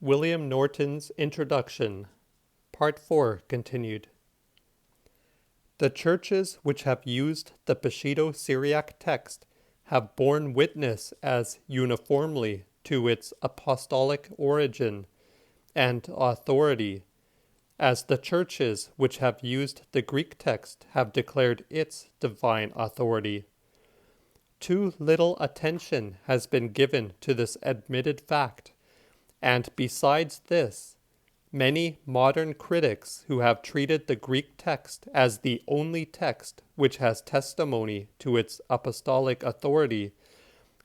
William Norton's Introduction, Part 4 continued. The churches which have used the Peshido-Syriac text have borne witness as uniformly to its apostolic origin and authority, as the churches which have used the Greek text have declared its divine authority. Too little attention has been given to this admitted fact, and besides this, many modern critics who have treated the Greek text as the only text which has testimony to its apostolic authority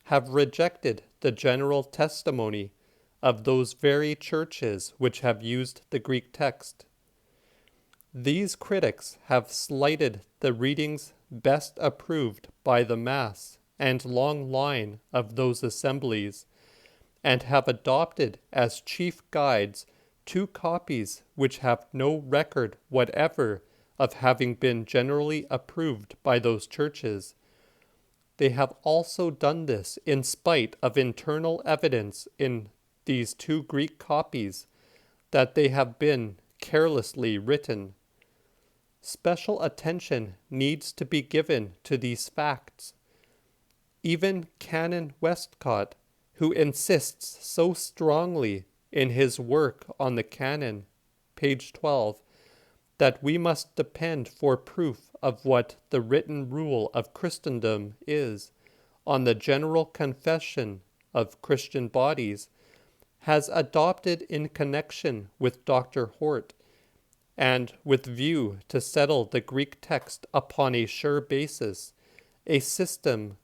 have rejected the general testimony of those very churches which have used the Greek text. These critics have slighted the readings best approved by the mass and long line of those assemblies, and have adopted as chief guides two copies which have no record whatever of having been generally approved by those churches. They have also done this in spite of internal evidence in these two Greek copies that they have been carelessly written. Special attention needs to be given to these facts. Even Canon Westcott, who insists so strongly in his work on the canon, page 12, that we must depend for proof of what the written rule of Christendom is on the general confession of Christian bodies, has adopted in connection with Dr. Hort, and with view to settle the Greek text upon a sure basis, a system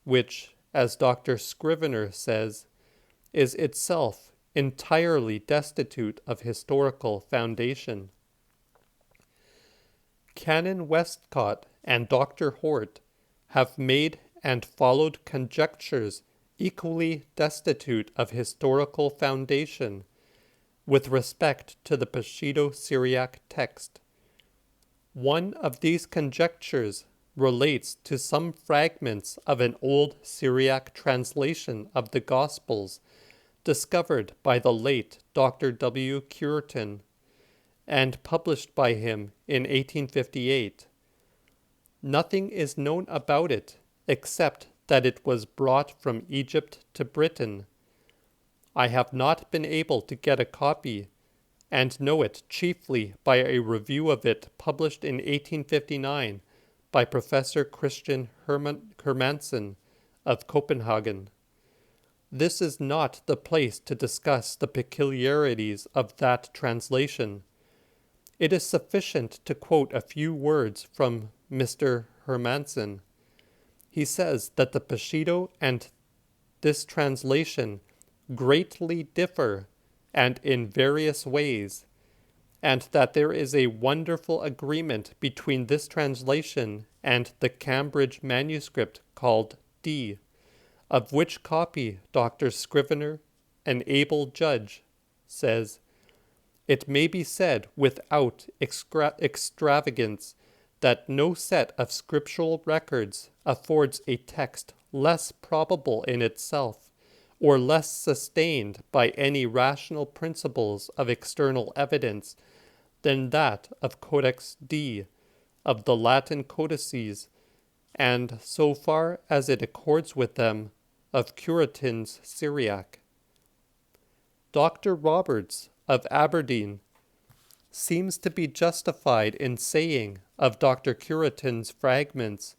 which, as Dr. Scrivener says, is itself entirely destitute of historical foundation. Canon Westcott and Dr. Hort have made and followed conjectures equally destitute of historical foundation with respect to the Peshido-Syriac text. One of these conjectures relates to some fragments of an old Syriac translation of the Gospels discovered by the late Dr. W. Cureton and published by him in 1858. Nothing is known about it except that it was brought from Egypt to Britain. I have not been able to get a copy, and know it chiefly by a review of it published in 1859 by Professor Christian Hermansen of Copenhagen. This is not the place to discuss the peculiarities of that translation. It is sufficient to quote a few words from Mr. Hermansen. He says that the Peshido and this translation greatly differ and in various ways, and that there is a wonderful agreement between this translation and the Cambridge manuscript called D, of which copy Dr. Scrivener, an able judge, says, "It may be said without extravagance that no set of scriptural records affords a text less probable in itself, or less sustained by any rational principles of external evidence, than that of Codex D, of the Latin codices, and, so far as it accords with them, of Cureton's Syriac." Dr. Roberts of Aberdeen seems to be justified in saying of Dr. Cureton's fragments,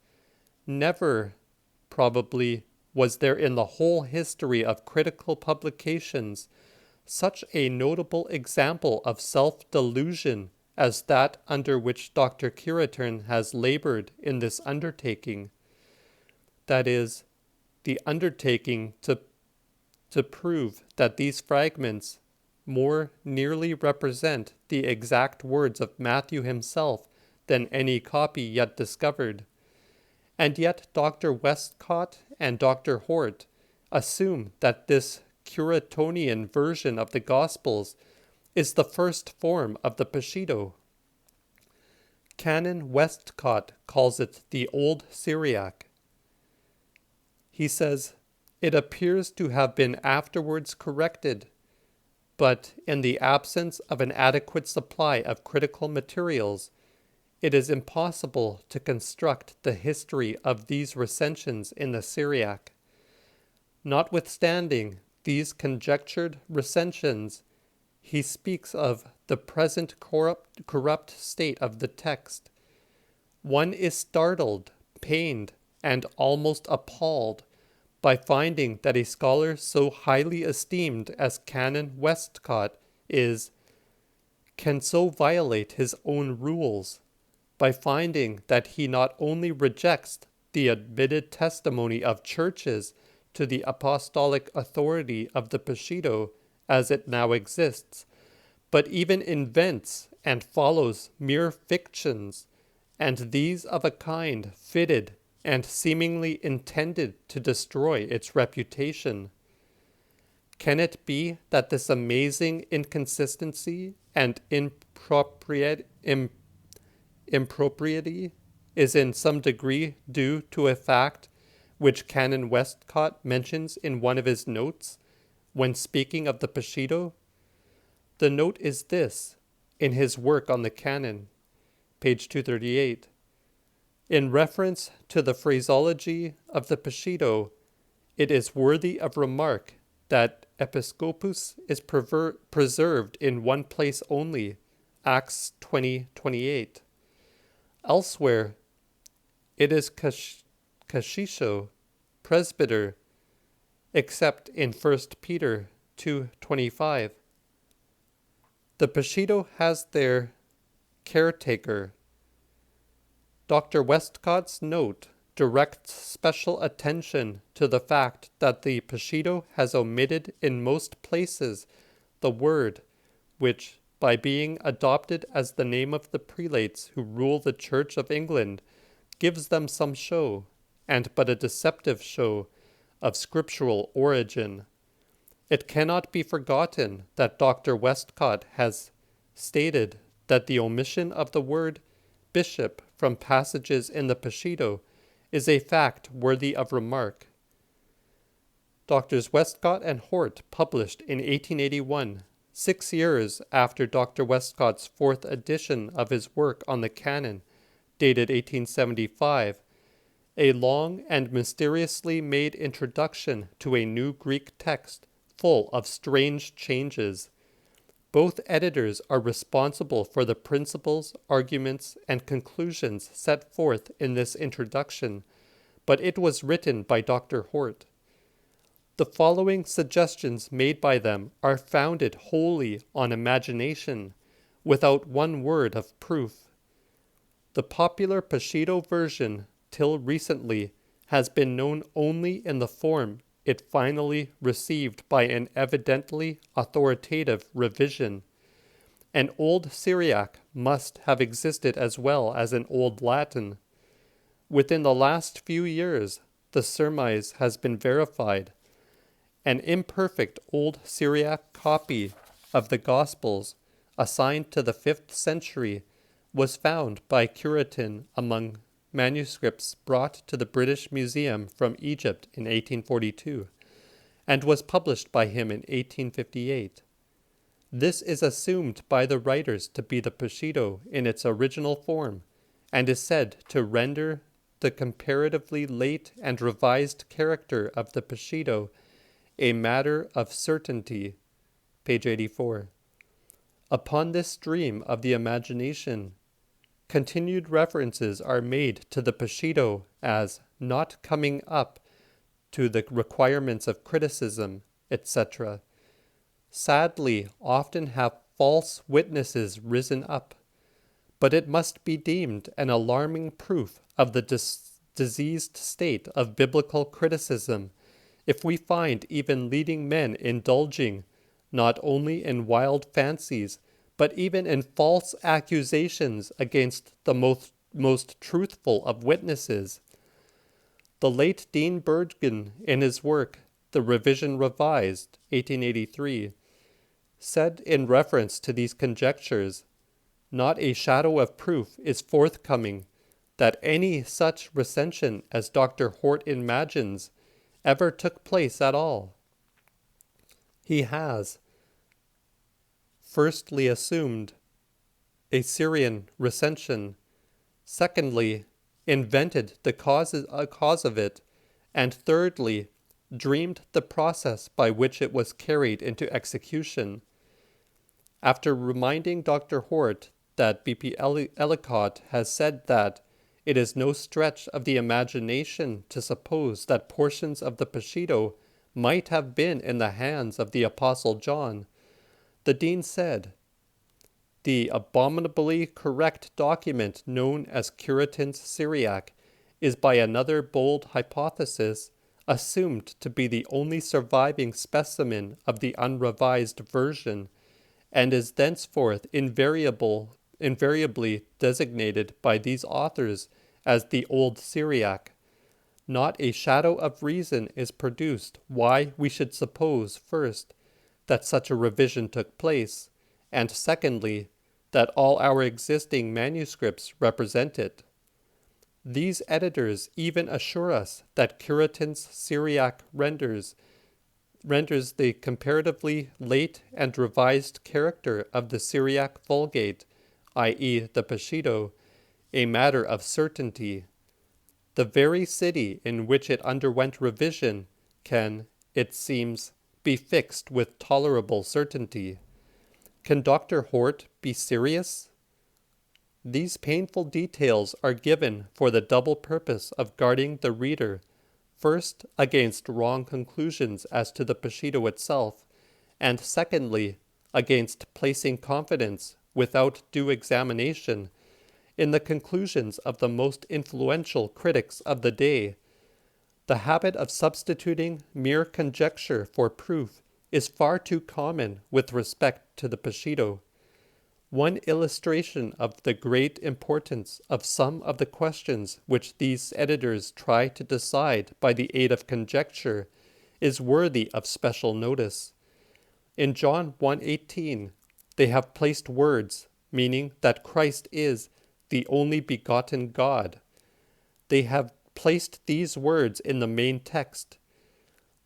"Never, probably, was there in the whole history of critical publications such a notable example of self-delusion as that under which Dr. Cureton has labored in this undertaking," that is, the undertaking to prove that these fragments more nearly represent the exact words of Matthew himself than any copy yet discovered. And yet Dr. Westcott and Dr. Hort assume that this Curetonian version of the Gospels is the first form of the Peshido. Canon Westcott calls it the Old Syriac. He says, "It appears to have been afterwards corrected, but in the absence of an adequate supply of critical materials, it is impossible to construct the history of these recensions in the Syriac. Notwithstanding these conjectured recensions, he speaks of the present corrupt state of the text. One is startled, pained, and almost appalled by finding that a scholar so highly esteemed as Canon Westcott can so violate his own rules, by finding that he not only rejects the admitted testimony of churches to the apostolic authority of the Peshitta as it now exists, but even invents and follows mere fictions, and these of a kind fitted and seemingly intended to destroy its reputation. Can it be that this amazing inconsistency and impropriety is in some degree due to a fact which Canon Westcott mentions in one of his notes when speaking of the Peshitta? The note is this, in his work on the canon, page 238. In reference to the phraseology of the Peshitta, it is worthy of remark that Episcopus is preserved in one place only, Acts 20:28. Elsewhere, it is Kashisho, presbyter, except in 1 Peter 2:25. The Peshitta has their caretaker. Dr. Westcott's note directs special attention to the fact that the Peshitta has omitted in most places the word which, by being adopted as the name of the prelates who rule the Church of England, gives them some show, and but a deceptive show, of scriptural origin. It cannot be forgotten that Dr. Westcott has stated that the omission of the word bishop from passages in the Peshitta is a fact worthy of remark. Drs. Westcott and Hort published in 1881, 6 years after Dr. Westcott's fourth edition of his work on the canon, dated 1875, a long and mysteriously made introduction to a new Greek text full of strange changes. Both editors are responsible for the principles, arguments, and conclusions set forth in this introduction, but it was written by Dr. Hort. The following suggestions made by them are founded wholly on imagination, without one word of proof. The popular Peshitta version, till recently, has been known only in the form it finally received by an evidently authoritative revision. An Old Syriac must have existed as well as an Old Latin. Within the last few years, the surmise has been verified. An imperfect Old Syriac copy of the Gospels, assigned to the 5th century, was found by Curitin among manuscripts brought to the British Museum from Egypt in 1842, and was published by him in 1858. This is assumed by the writers to be the Peshitta in its original form, and is said to render the comparatively late and revised character of the Peshitta a matter of certainty, page 84. Upon this stream of the imagination, continued references are made to the Peshitta as not coming up to the requirements of criticism, etc. Sadly, often have false witnesses risen up, but it must be deemed an alarming proof of the diseased state of biblical criticism if we find even leading men indulging not only in wild fancies, but even in false accusations against the most truthful of witnesses. The late Dean Bergen, in his work, The Revision Revised, 1883, said in reference to these conjectures, "Not a shadow of proof is forthcoming that any such recension as Dr. Hort imagines ever took place at all." He has, firstly assumed a Syrian recension, secondly invented the cause of it, and thirdly dreamed the process by which it was carried into execution. After reminding Dr. Hort that B.P. Ellicott has said that it is no stretch of the imagination to suppose that portions of the Peshitta might have been in the hands of the Apostle John, the dean said, "The abominably correct document known as Curitin's Syriac is by another bold hypothesis assumed to be the only surviving specimen of the unrevised version, and is thenceforth invariably designated by these authors as the Old Syriac. Not a shadow of reason is produced why we should suppose, first, that such a revision took place, and secondly, that all our existing manuscripts represent it. These editors even assure us that Curitin's Syriac renders the comparatively late and revised character of the Syriac Vulgate, i.e. the Peshitta, a matter of certainty. The very city in which it underwent revision can, it seems, be fixed with tolerable certainty. Can Dr. Hort be serious? These painful details are given for the double purpose of guarding the reader, first against wrong conclusions as to the Peshitta itself, and secondly against placing confidence, without due examination, in the conclusions of the most influential critics of the day. The habit of substituting mere conjecture for proof is far too common with respect to the Peshitta. One illustration of the great importance of some of the questions which these editors try to decide by the aid of conjecture is worthy of special notice. In John 1:18, they have placed words meaning that Christ is the only begotten God. They have placed these words in the main text.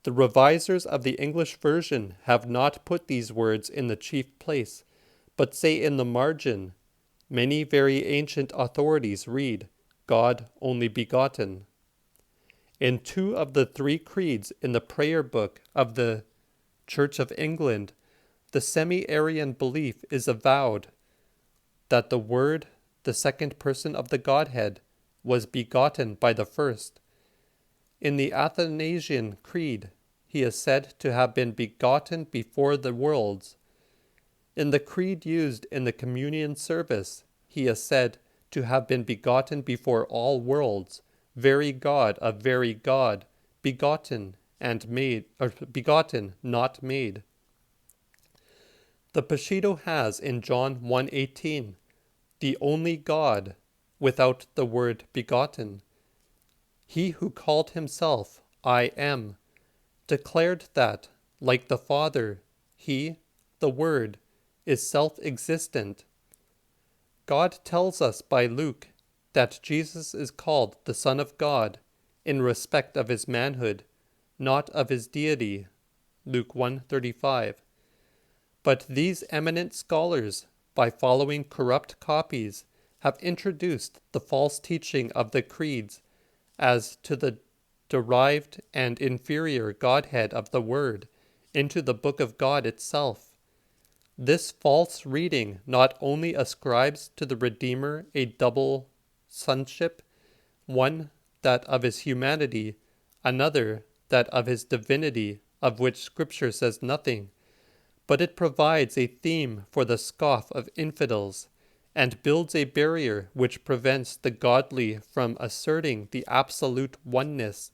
The revisers of the English version have not put these words in the chief place, but say in the margin, "Many very ancient authorities read, God only begotten." In 2 of the 3 creeds in the prayer book of the Church of England, the semi-Arian belief is avowed that the Word, the second person of the Godhead, was begotten by the first. In the Athanasian Creed, he is said to have been begotten before the worlds. In the creed used in the communion service, he is said to have been begotten before all worlds, very God of very God, begotten and made, or begotten, not made. The Peshitta has in John 1:18, the only God, without the word begotten. He who called himself I am, declared that, like the Father, he, the Word, is self-existent. God tells us by Luke that Jesus is called the Son of God in respect of his manhood, not of his deity, Luke 1:35. But these eminent scholars, by following corrupt copies, have introduced the false teaching of the creeds as to the derived and inferior Godhead of the Word into the Book of God itself. This false reading not only ascribes to the Redeemer a double sonship, one that of his humanity, another that of his divinity, of which Scripture says nothing, but it provides a theme for the scoff of infidels, and builds a barrier which prevents the godly from asserting the absolute oneness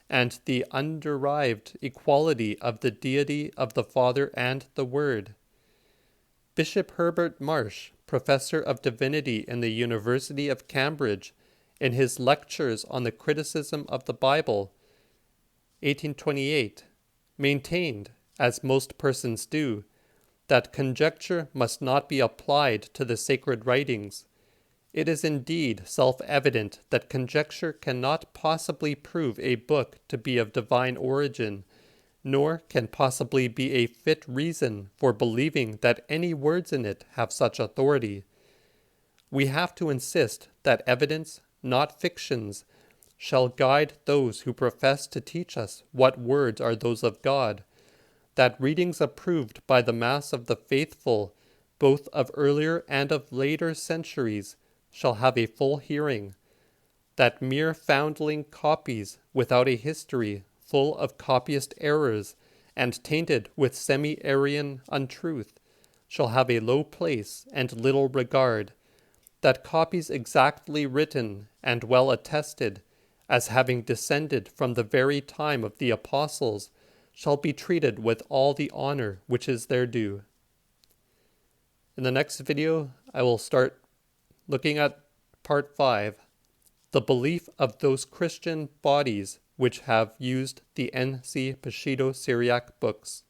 and the underived equality of the deity of the Father and the Word. Bishop Herbert Marsh, professor of divinity in the University of Cambridge, in his lectures on the criticism of the Bible, 1828, maintained, as most persons do, that conjecture must not be applied to the sacred writings. It is indeed self-evident that conjecture cannot possibly prove a book to be of divine origin, nor can possibly be a fit reason for believing that any words in it have such authority. We have to insist that evidence, not fictions, shall guide those who profess to teach us what words are those of God, that readings approved by the mass of the faithful, both of earlier and of later centuries, shall have a full hearing, that mere foundling copies without a history, full of copyist errors and tainted with semi-Arian untruth, shall have a low place and little regard, that copies exactly written and well attested, as having descended from the very time of the apostles, shall be treated with all the honor which is their due. In the next video, I will start looking at part 5, the belief of those Christian bodies which have used the N.C. Bushido Syriac books.